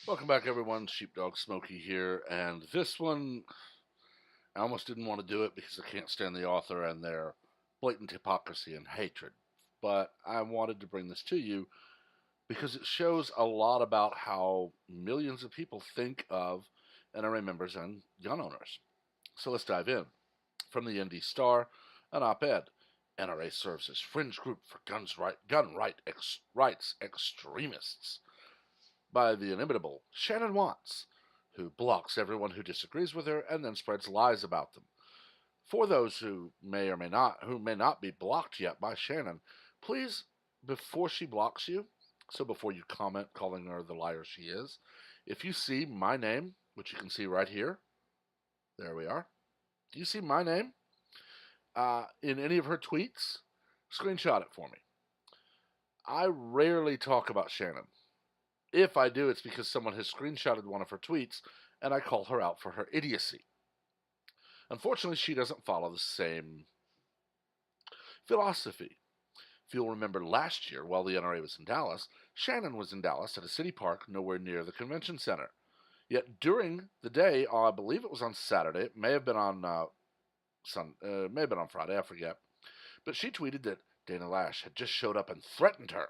Welcome back, everyone. Sheepdog Smokey here, and this one, I almost didn't want to do it because I can't stand the author and their blatant hypocrisy and hatred. But I wanted to bring this to you because it shows a lot about how millions of people think of NRA members and gun owners. So let's dive in. From the ND Star, an op-ed. NRA serves as fringe group for rights extremists by the inimitable Shannon Watts, who blocks everyone who disagrees with her and then spreads lies about them. For those who may not be blocked yet by Shannon, please, before she blocks you, so before you comment calling her the liar she is, if you see my name, which you can see right here, there we are. Do you see my name in any of her tweets? Screenshot it for me. I rarely talk about Shannon. If I do, it's because someone has screenshotted one of her tweets and I call her out for her idiocy. Unfortunately, she doesn't follow the same philosophy. If you'll remember last year, while the NRA was in Dallas, Shannon was in Dallas at a city park nowhere near the convention center. Yet during the day, I believe it was on Saturday, it may have been on may have been on Friday, I forget. But she tweeted that Dana Lash had just showed up and threatened her.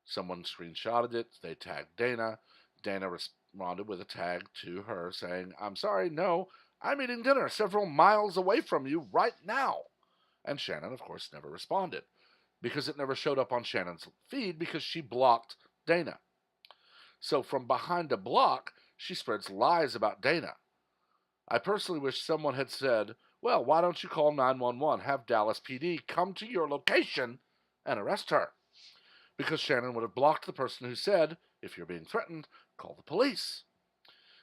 Someone screenshotted it. They tagged Dana. Dana responded with a tag to her saying, "I'm sorry, no, I'm eating dinner several miles away from you right now." And Shannon, of course, never responded because it never showed up on Shannon's feed because she blocked Dana. So from behind a block, she spreads lies about Dana. I personally wish someone had said, "Well, why don't you call 911, have Dallas PD come to your location and arrest her?" Because Shannon would have blocked the person who said, "If you're being threatened, call the police."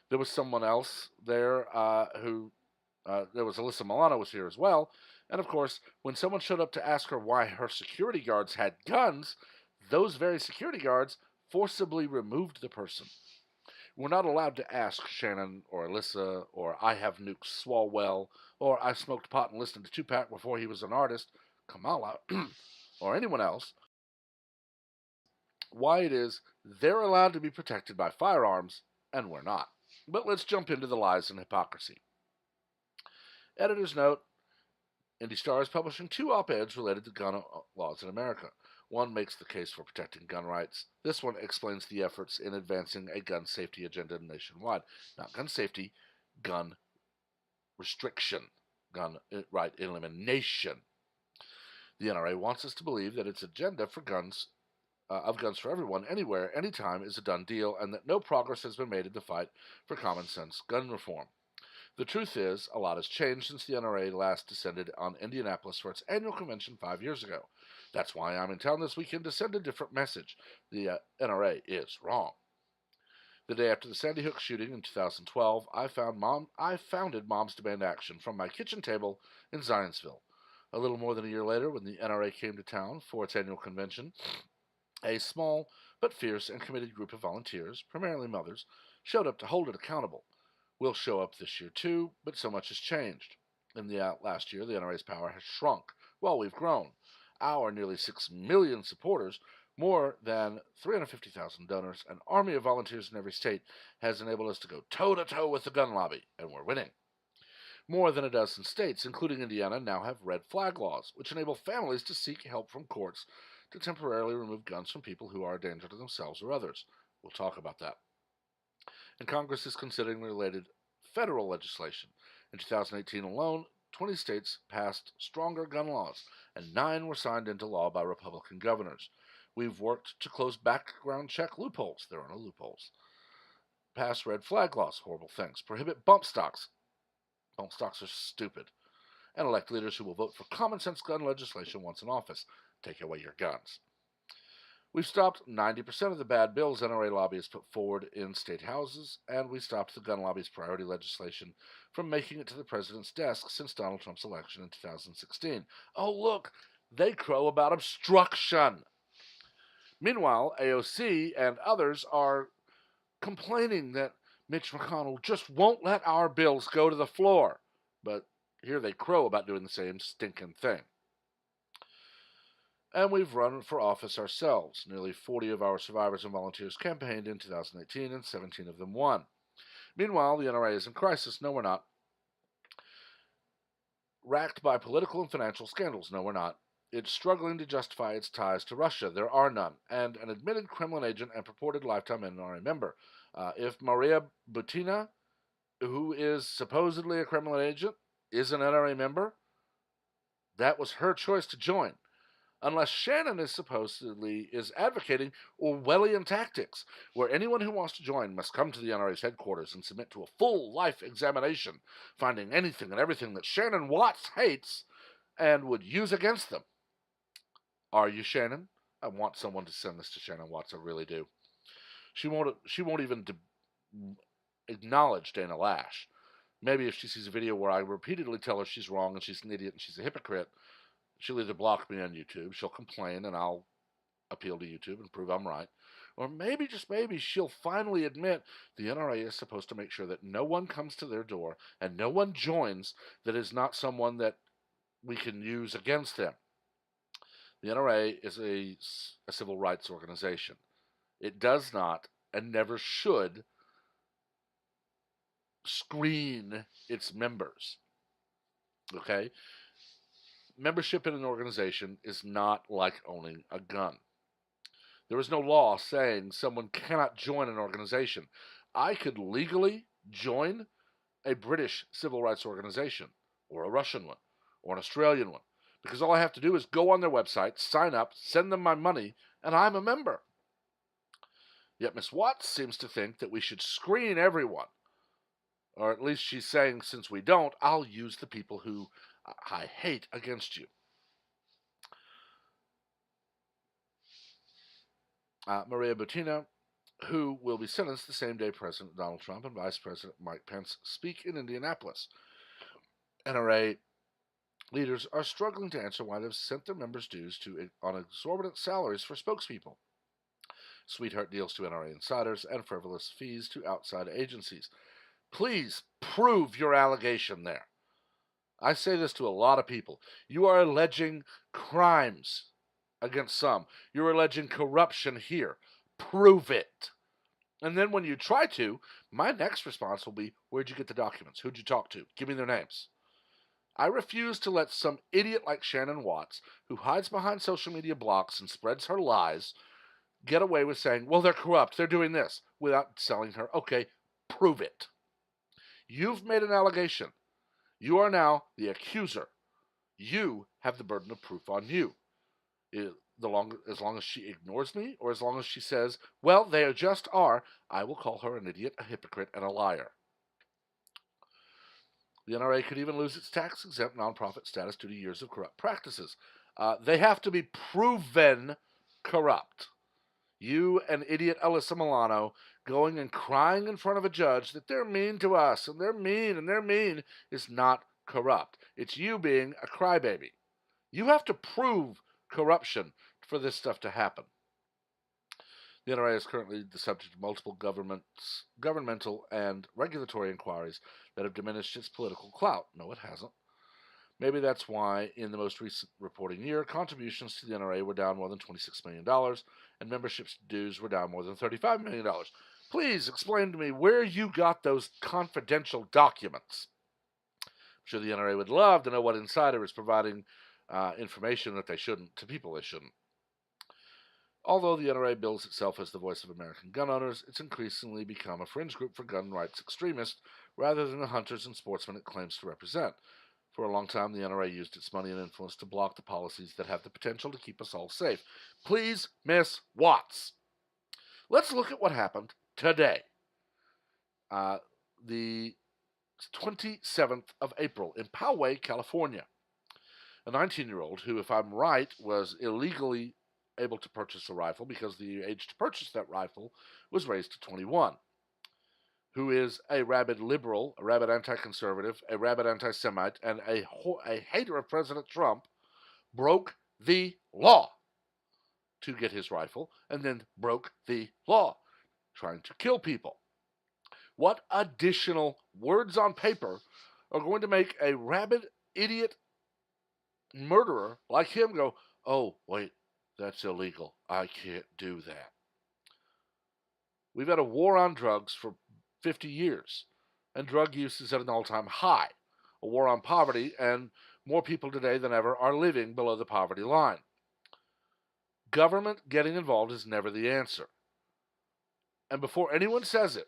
There was someone else there there was Alyssa Milano was here as well. And of course, when someone showed up to ask her why her security guards had guns, those very security guards forcibly removed the person. We're not allowed to ask Shannon or Alyssa or I have nuked Swalwell or I smoked pot and listened to Tupac before he was an artist, Kamala, or anyone else why it is they're allowed to be protected by firearms and we're not. But let's jump into the lies and hypocrisy. Editor's note: Indy Star is publishing two op-eds related to gun laws in America. One makes the case for protecting gun rights. This one explains the efforts in advancing a gun safety agenda nationwide. Not gun safety, gun restriction, gun right elimination. The NRA wants us to believe that its agenda for guns of guns for everyone, anywhere, anytime, is a done deal, and that no progress has been made in the fight for common sense gun reform. The truth is, a lot has changed since the NRA last descended on Indianapolis for its annual convention 5 years ago. That's why I'm in town this weekend to send a different message. The NRA is wrong. The day after the Sandy Hook shooting in 2012, I founded Moms Demand Action from my kitchen table in Zionsville. A little more than a year later, when the NRA came to town for its annual convention, a small but fierce and committed group of volunteers, primarily mothers, showed up to hold it accountable. We'll show up this year too, but so much has changed. In the last year, the NRA's power has shrunk while we've grown. Our nearly 6 million supporters, more than 350,000 donors, an army of volunteers in every state has enabled us to go toe-to-toe with the gun lobby, and we're winning. More than a dozen states, including Indiana, now have red flag laws, which enable families to seek help from courts to temporarily remove guns from people who are a danger to themselves or others. We'll talk about that. And Congress is considering related federal legislation. In 2018 alone, 20 states passed stronger gun laws, and 9 were signed into law by Republican governors. We've worked to close background check loopholes. There are no loopholes. Pass red flag laws, horrible things. Prohibit bump stocks. Bump stocks are stupid. And elect leaders who will vote for common sense gun legislation once in office. Take away your guns. We've stopped 90% of the bad bills NRA lobbyists put forward in state houses, and we stopped the gun lobby's priority legislation from making it to the president's desk since Donald Trump's election in 2016. Oh, look, they crow about obstruction. Meanwhile, AOC and others are complaining that Mitch McConnell just won't let our bills go to the floor. But here they crow about doing the same stinking thing. And we've run for office ourselves. Nearly 40 of our survivors and volunteers campaigned in 2018, and 17 of them won. Meanwhile, the NRA is in crisis. No, we're not. Racked by political and financial scandals. No, we're not. It's struggling to justify its ties to Russia. There are none. And an admitted Kremlin agent and purported lifetime NRA member. If Maria Butina, who is supposedly a Kremlin agent, is an NRA member, that was her choice to join. Unless Shannon is supposedly advocating Orwellian tactics, where anyone who wants to join must come to the NRA's headquarters and submit to a full life examination, finding anything and everything that Shannon Watts hates and would use against them. Are you Shannon? I want someone to send this to Shannon Watts. I really do. She won't even acknowledge Dana Lash. Maybe if she sees a video where I repeatedly tell her she's wrong and she's an idiot and she's a hypocrite, she'll either block me on YouTube, she'll complain, and I'll appeal to YouTube and prove I'm right. Or maybe, just maybe, she'll finally admit the NRA is supposed to make sure that no one comes to their door and no one joins that is not someone that we can use against them. The NRA is a civil rights organization. It does not and never should screen its members. Okay? Membership in an organization is not like owning a gun. There is no law saying someone cannot join an organization. I could legally join a British civil rights organization, or a Russian one, or an Australian one, because all I have to do is go on their website, sign up, send them my money, and I'm a member. Yet Miss Watts seems to think that we should screen everyone. Or at least she's saying, since we don't, I'll use the people who I hate against you. Maria Butina, who will be sentenced the same day President Donald Trump and Vice President Mike Pence speak in Indianapolis. NRA leaders are struggling to answer why they've sent their members' dues on exorbitant salaries for spokespeople, sweetheart deals to NRA insiders, and frivolous fees to outside agencies. Please prove your allegation there. I say this to a lot of people. You are alleging crimes against some. You're alleging corruption here. Prove it. And then when you try to, my next response will be, where'd you get the documents? Who'd you talk to? Give me their names. I refuse to let some idiot like Shannon Watts, who hides behind social media blocks and spreads her lies, get away with saying, well, they're corrupt, they're doing this, without telling her, okay, prove it. You've made an allegation. You are now the accuser. You have the burden of proof on you. As long as she ignores me, or as long as she says, well, they just are, I will call her an idiot, a hypocrite, and a liar. The NRA could even lose its tax-exempt nonprofit status due to years of corrupt practices. They have to be proven corrupt. You and idiot Alyssa Milano going and crying in front of a judge that they're mean to us, and they're mean, is not corrupt. It's you being a crybaby. You have to prove corruption for this stuff to happen. The NRA is currently the subject of multiple governmental and regulatory inquiries that have diminished its political clout. No, it hasn't. Maybe that's why, in the most recent reporting year, contributions to the NRA were down more than $26 million, and membership dues were down more than $35 million. Please explain to me where you got those confidential documents. I'm sure the NRA would love to know what insider is providing information that they shouldn't, to people they shouldn't. Although the NRA bills itself as the voice of American gun owners, it's increasingly become a fringe group for gun rights extremists rather than the hunters and sportsmen it claims to represent. For a long time, the NRA used its money and influence to block the policies that have the potential to keep us all safe. Please, Miss Watts. Let's look at what happened today. The 27th of April in Poway, California. A 19-year-old who, if I'm right, was illegally able to purchase a rifle because the age to purchase that rifle was raised to 21, who is a rabid liberal, a rabid anti-conservative, a rabid anti-Semite, and a hater of President Trump, broke the law to get his rifle, and then broke the law, trying to kill people. What additional words on paper are going to make a rabid, idiot murderer like him go, oh, wait, That's illegal. I can't do that. We've had a war on drugs for 50 years, and drug use is at an all time high. A war on poverty, and more people today than ever are living below the poverty line. Government getting involved is never the answer. And before anyone says it,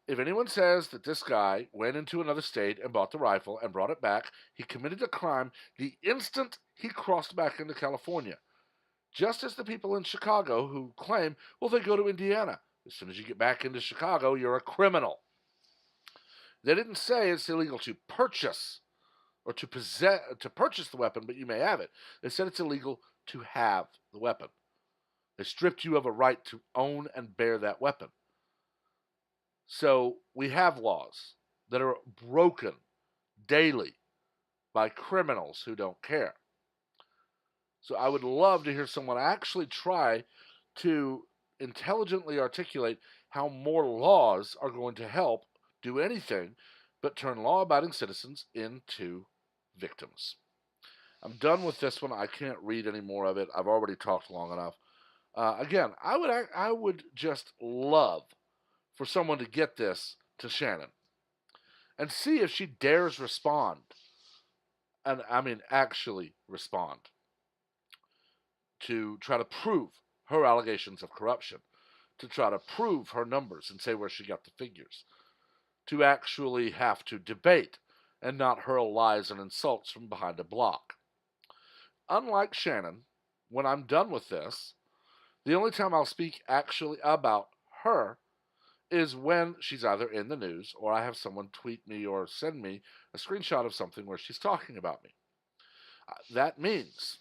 if anyone says that this guy went into another state and bought the rifle and brought it back, he committed a crime the instant he crossed back into California. Just as the people in Chicago who claim, well, they go to Indiana. As soon as you get back into Chicago, you're a criminal. They didn't say it's illegal to purchase or to purchase the weapon, but you may have it. They said it's illegal to have the weapon. They stripped you of a right to own and bear that weapon. So we have laws that are broken daily by criminals who don't care. So I would love to hear someone actually try to intelligently articulate how more laws are going to help do anything but turn law abiding citizens into victims. I'm done with this one. I can't read any more of it. I've already talked long enough. Again, I would just love for someone to get this to Shannon and see if she dares respond. And I mean, actually respond to try to prove her allegations of corruption, to try to prove her numbers and say where she got the figures, to actually have to debate and not hurl lies and insults from behind a block. Unlike Shannon, when I'm done with this, the only time I'll speak actually about her is when she's either in the news or I have someone tweet me or send me a screenshot of something where she's talking about me. That means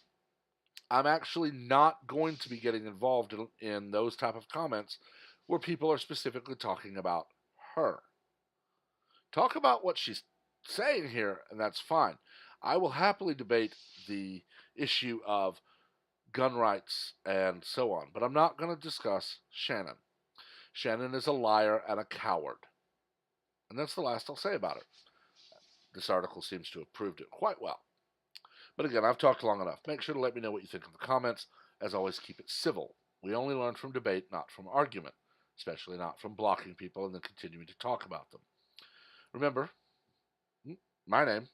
I'm actually not going to be getting involved in those type of comments where people are specifically talking about her. Talk about what she's saying here, and that's fine. I will happily debate the issue of gun rights and so on, but I'm not going to discuss Shannon. Shannon is a liar and a coward. And that's the last I'll say about it. This article seems to have proved it quite well. But again, I've talked long enough. Make sure to let me know what you think in the comments. As always, keep it civil. We only learn from debate, not from argument, especially not from blocking people and then continuing to talk about them. Remember, my name,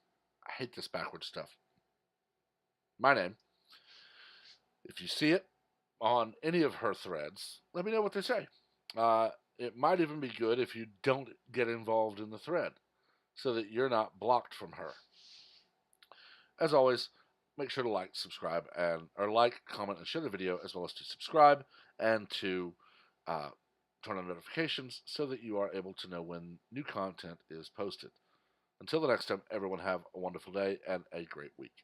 I hate this backwards stuff. My name, if you see it on any of her threads, let me know what they say. It might even be good if you don't get involved in the thread so that you're not blocked from her. As always, make sure to like, subscribe, or like, comment, and share the video, as well as to subscribe and to turn on notifications so that you are able to know when new content is posted. Until the next time, everyone have a wonderful day and a great week.